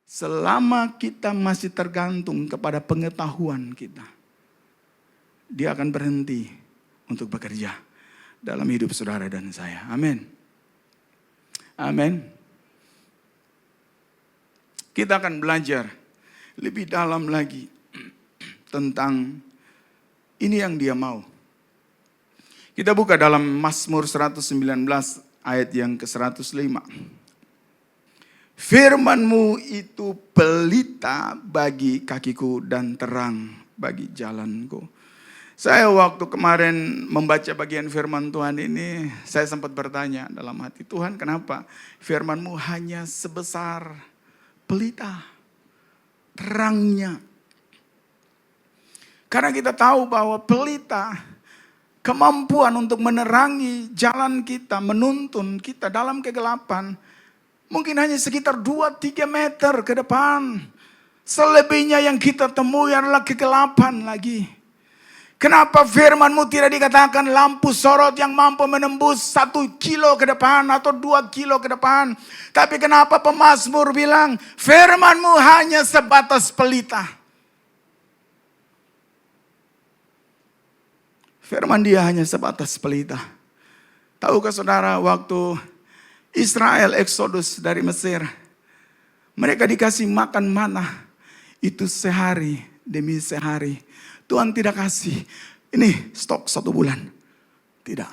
selama kita masih tergantung kepada pengetahuan kita, dia akan berhenti untuk bekerja dalam hidup saudara dan saya. Amin. Amin. Kita akan belajar lebih dalam lagi tentang ini yang dia mau. Kita buka dalam Mazmur 119 ayat yang ke-105. Firman-Mu itu pelita bagi kakiku dan terang bagi jalanku. Saya waktu kemarin membaca bagian firman Tuhan ini, saya sempat bertanya dalam hati, Tuhan kenapa firman-Mu hanya sebesar pelita, terangnya. Karena kita tahu bahwa pelita, kemampuan untuk menerangi jalan kita, menuntun kita dalam kegelapan, mungkin hanya sekitar 2-3 meter ke depan. Selebihnya yang kita temui adalah kegelapan lagi. Kenapa firman-Mu tidak dikatakan lampu sorot yang mampu menembus 1 kilo ke depan atau 2 kilo ke depan. Tapi kenapa pemazmur bilang firman-Mu hanya sebatas pelita. Firman dia hanya sebatas pelita. Tahukah saudara waktu Israel eksodus dari Mesir, mereka dikasih makan mana itu sehari demi sehari. Tuhan tidak kasih, ini stok 1 bulan. Tidak.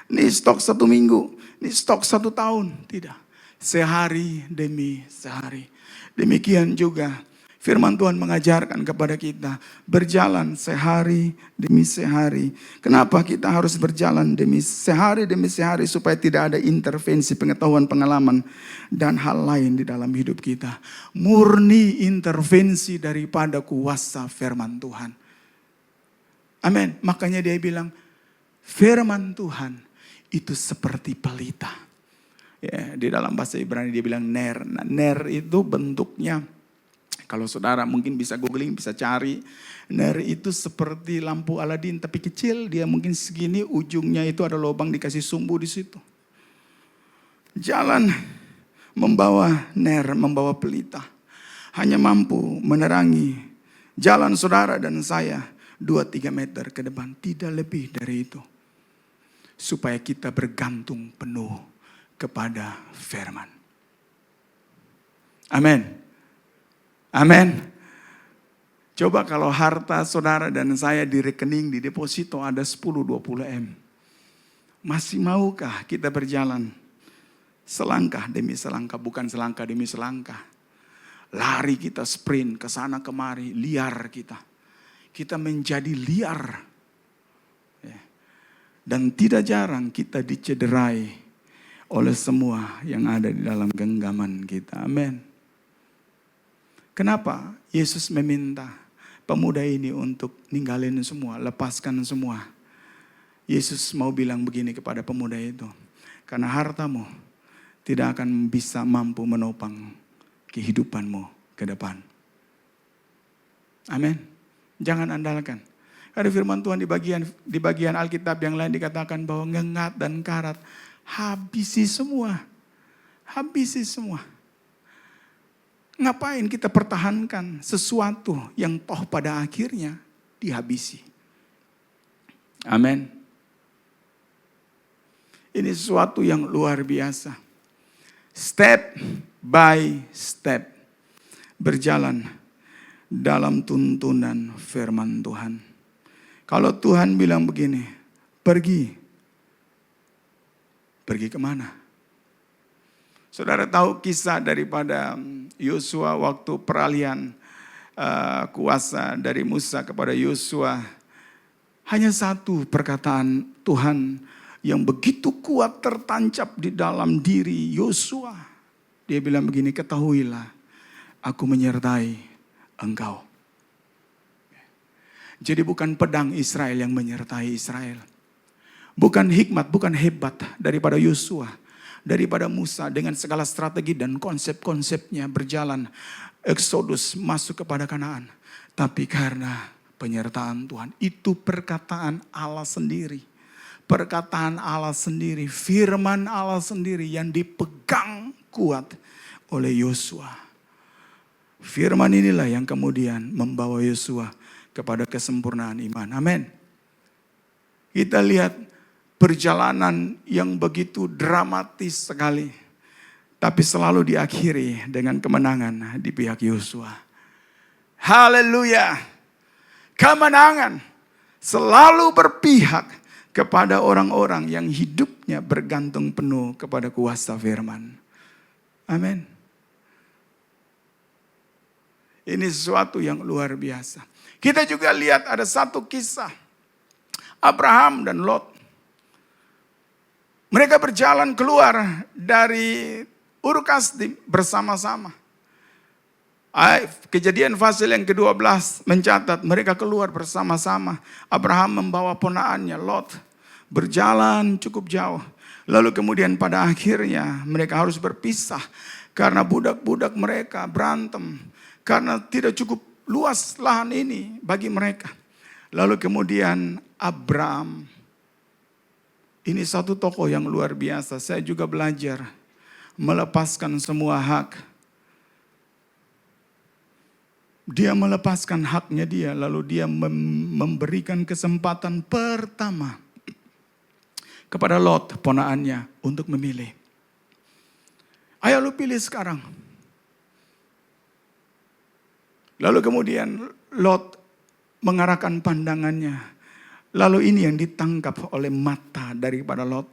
Ini stok 1 minggu, ini stok 1 tahun. Tidak. Sehari demi sehari. Demikian juga firman Tuhan mengajarkan kepada kita berjalan sehari demi sehari. Kenapa kita harus berjalan sehari demi sehari supaya tidak ada intervensi pengetahuan, pengalaman dan hal lain di dalam hidup kita. Murni intervensi daripada kuasa firman Tuhan. Amin. Makanya dia bilang firman Tuhan itu seperti pelita. Ya, di dalam bahasa Ibrani dia bilang ner. Nah, ner itu bentuknya, kalau saudara mungkin bisa googling, bisa cari. Ner itu seperti lampu Aladin tapi kecil. Dia mungkin segini, ujungnya itu ada lubang dikasih sumbu di situ. Jalan membawa ner, membawa pelita. Hanya mampu menerangi jalan saudara dan saya 2-3 meter ke depan. Tidak lebih dari itu. Supaya kita bergantung penuh kepada firman. Amin. Amin. Coba kalau harta saudara dan saya di rekening, di deposito ada 10-20 M. Masih maukah kita berjalan selangkah demi selangkah, bukan selangkah demi selangkah. Lari kita sprint ke sana kemari, liar kita. Kita menjadi liar. Dan tidak jarang kita dicederai oleh semua yang ada di dalam genggaman kita. Amin. Kenapa Yesus meminta pemuda ini untuk ninggalin semua, lepaskan semua? Yesus mau bilang begini kepada pemuda itu. Karena hartamu tidak akan bisa mampu menopang kehidupanmu ke depan. Amin. Jangan andalkan. Ada firman Tuhan di bagian Alkitab yang lain dikatakan bahwa ngengat dan karat. Habisi semua. Habisi semua. Ngapain kita pertahankan sesuatu yang toh pada akhirnya dihabisi. Amin. Ini sesuatu yang luar biasa. Step by step. Berjalan dalam tuntunan firman Tuhan. Kalau Tuhan bilang begini, pergi. Pergi kemana? Saudara tahu kisah daripada Yosua waktu peralihan kuasa dari Musa kepada Yosua. Hanya satu perkataan Tuhan yang begitu kuat tertancap di dalam diri Yosua. Dia bilang begini, ketahuilah aku menyertai engkau. Jadi bukan pedang Israel yang menyertai Israel. Bukan hikmat, bukan hebat daripada Yosua. Daripada Musa dengan segala strategi dan konsep-konsepnya berjalan. Eksodus masuk kepada Kanaan. Tapi karena penyertaan Tuhan. Itu perkataan Allah sendiri. Perkataan Allah sendiri. Firman Allah sendiri yang dipegang kuat oleh Yosua. Firman inilah yang kemudian membawa Yosua kepada kesempurnaan iman. Amin. Kita lihat perjalanan yang begitu dramatis sekali, tapi selalu diakhiri dengan kemenangan di pihak Yosua. Haleluya. Kemenangan selalu berpihak kepada orang-orang yang hidupnya bergantung penuh kepada kuasa firman. Amin. Ini sesuatu yang luar biasa. Kita juga lihat ada satu kisah Abraham dan Lot. Mereka berjalan keluar dari Ur Kasdim bersama-sama. Kejadian pasal yang ke-12 mencatat mereka keluar bersama-sama. Abraham membawa ponaannya Lot, berjalan cukup jauh. Lalu kemudian pada akhirnya mereka harus berpisah karena budak-budak mereka berantem. Karena tidak cukup luas lahan ini bagi mereka. Lalu kemudian Abram, ini satu tokoh yang luar biasa. Saya juga belajar melepaskan semua hak. Dia melepaskan haknya dia, lalu dia memberikan kesempatan pertama kepada Lot, ponaannya, untuk memilih. Ayo lu pilih sekarang. Lalu kemudian Lot mengarahkan pandangannya. Lalu ini yang ditangkap oleh mata daripada Lot.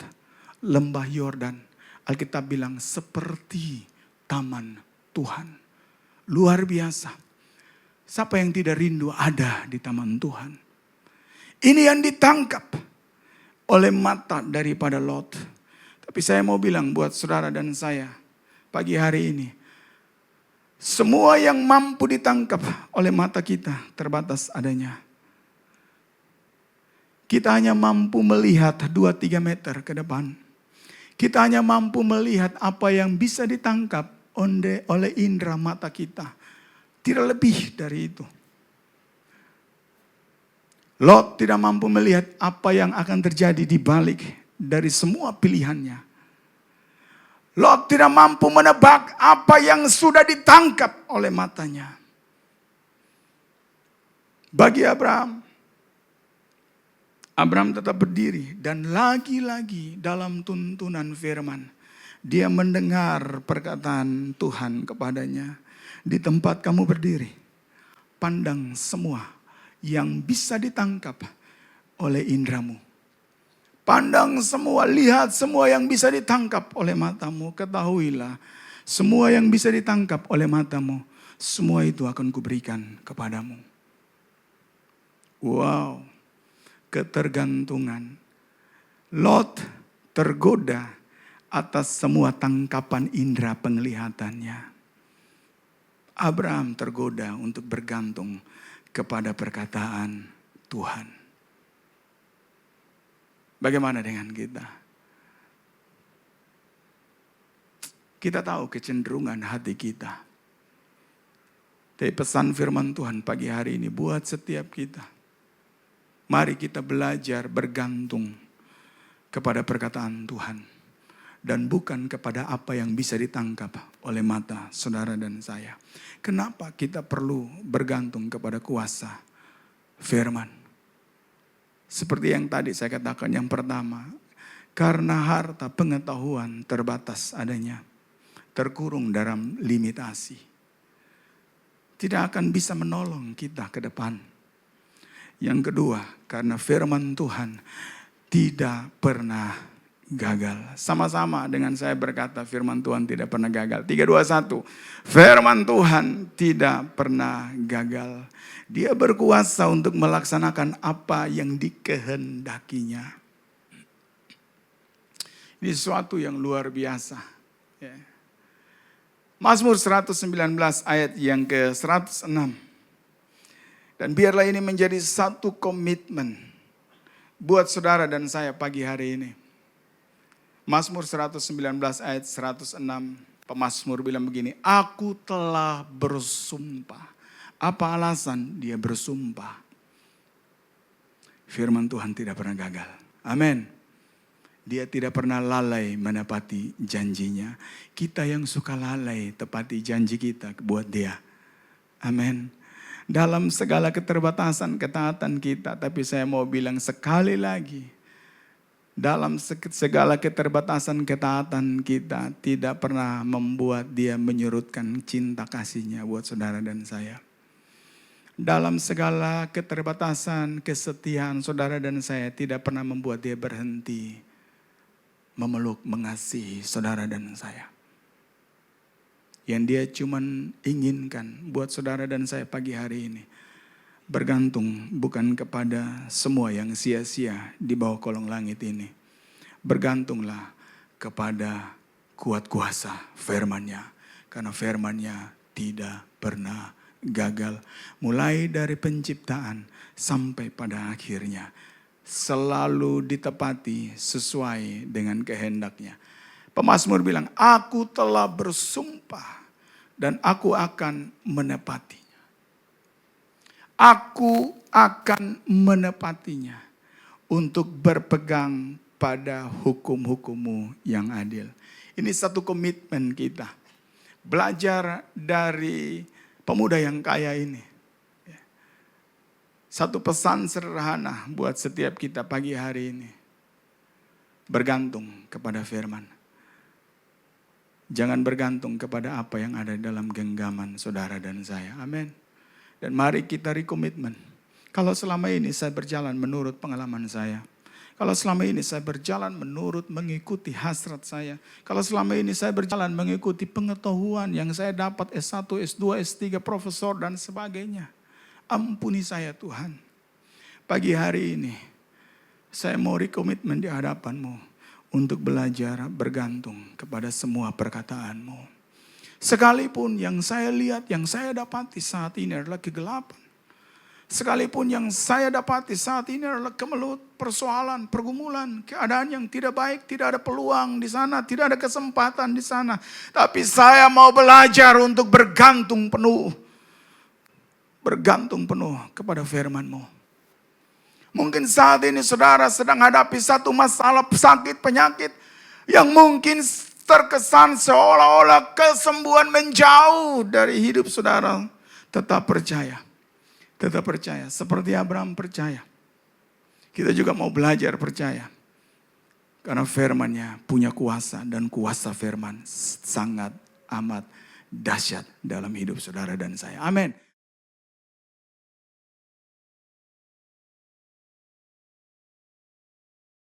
Lembah Yordan. Alkitab bilang seperti taman Tuhan. Luar biasa. Siapa yang tidak rindu ada di taman Tuhan. Ini yang ditangkap oleh mata daripada Lot. Tapi saya mau bilang buat saudara dan saya pagi hari ini. Semua yang mampu ditangkap oleh mata kita terbatas adanya. Kita hanya mampu melihat 2-3 meter ke depan. Kita hanya mampu melihat apa yang bisa ditangkap oleh indera mata kita. Tidak lebih dari itu. Lot tidak mampu melihat apa yang akan terjadi di balik dari semua pilihannya. Lot tidak mampu menebak apa yang sudah ditangkap oleh matanya. Bagi Abraham tetap berdiri dan lagi-lagi dalam tuntunan firman. Dia mendengar perkataan Tuhan kepadanya. Di tempat kamu berdiri, pandang semua yang bisa ditangkap oleh indramu. Pandang semua, lihat semua yang bisa ditangkap oleh matamu. Ketahuilah, semua yang bisa ditangkap oleh matamu, semua itu akan kuberikan kepadamu. Wow, ketergantungan. Lot tergoda atas semua tangkapan indera penglihatannya. Abraham tergoda untuk bergantung kepada perkataan Tuhan. Bagaimana dengan kita? Kita tahu kecenderungan hati kita. Tapi pesan firman Tuhan pagi hari ini buat setiap kita. Mari kita belajar bergantung kepada perkataan Tuhan. Dan bukan kepada apa yang bisa ditangkap oleh mata saudara dan saya. Kenapa kita perlu bergantung kepada kuasa firman? Seperti yang tadi saya katakan yang pertama. Karena harta pengetahuan terbatas adanya. Terkurung dalam limitasi. Tidak akan bisa menolong kita ke depan. Yang kedua, karena firman Tuhan tidak pernah gagal. Sama-sama dengan saya berkata firman Tuhan tidak pernah gagal. 3, 2, 1. Firman Tuhan tidak pernah gagal. Dia berkuasa untuk melaksanakan apa yang dikehendakinya. Ini sesuatu yang luar biasa. Mazmur 119 ayat yang ke-106. Dan biarlah ini menjadi satu komitmen buat saudara dan saya pagi hari ini. Mazmur 119 ayat 106, pemazmur bilang begini, aku telah bersumpah. Apa alasan dia bersumpah? Firman Tuhan tidak pernah gagal. Amin. Dia tidak pernah lalai menepati janjinya. Kita yang suka lalai tepati janji kita buat dia. Amin. Dalam segala keterbatasan ketaatan kita, tapi saya mau bilang sekali lagi, dalam segala keterbatasan ketaatan kita tidak pernah membuat dia menyurutkan cinta kasihnya buat saudara dan saya. Dalam segala keterbatasan kesetiaan saudara dan saya tidak pernah membuat dia berhenti memeluk, mengasihi saudara dan saya. Yang dia cuman inginkan buat saudara dan saya pagi hari ini, bergantung bukan kepada semua yang sia-sia di bawah kolong langit ini. Bergantunglah kepada kuat kuasa firman-Nya. Karena firman-Nya tidak pernah gagal. Mulai dari penciptaan sampai pada akhirnya. Selalu ditepati sesuai dengan kehendak-Nya. Pemazmur bilang, aku telah bersumpah dan aku akan menepatinya. Aku akan menepatinya untuk berpegang pada hukum-hukum-Mu yang adil. Ini satu komitmen kita. Belajar dari pemuda yang kaya ini. Satu pesan sederhana buat setiap kita pagi hari ini. Bergantung kepada firman. Jangan bergantung kepada apa yang ada dalam genggaman saudara dan saya. Amin. Dan mari kita rekomitmen. Kalau selama ini saya berjalan menurut pengalaman saya. Kalau selama ini saya berjalan menurut mengikuti hasrat saya. Kalau selama ini saya berjalan mengikuti pengetahuan yang saya dapat S1, S2, S3, profesor dan sebagainya. Ampuni saya Tuhan. Pagi hari ini saya mau rekomitmen di hadapan-Mu. Untuk belajar bergantung kepada semua perkataan-Mu. Sekalipun yang saya lihat, yang saya dapati saat ini adalah kegelapan. Sekalipun yang saya dapati saat ini adalah kemelut, persoalan, pergumulan, keadaan yang tidak baik, tidak ada peluang di sana, tidak ada kesempatan di sana. Tapi saya mau belajar untuk bergantung penuh. Bergantung penuh kepada firman-Mu. Mungkin saat ini saudara sedang hadapi satu masalah sakit, penyakit yang mungkin terkesan seolah-olah kesembuhan menjauh dari hidup saudara. Tetap percaya. Tetap percaya. Seperti Abraham percaya. Kita juga mau belajar percaya. Karena firman-Nya punya kuasa dan kuasa firman sangat amat dahsyat dalam hidup saudara dan saya. Amin.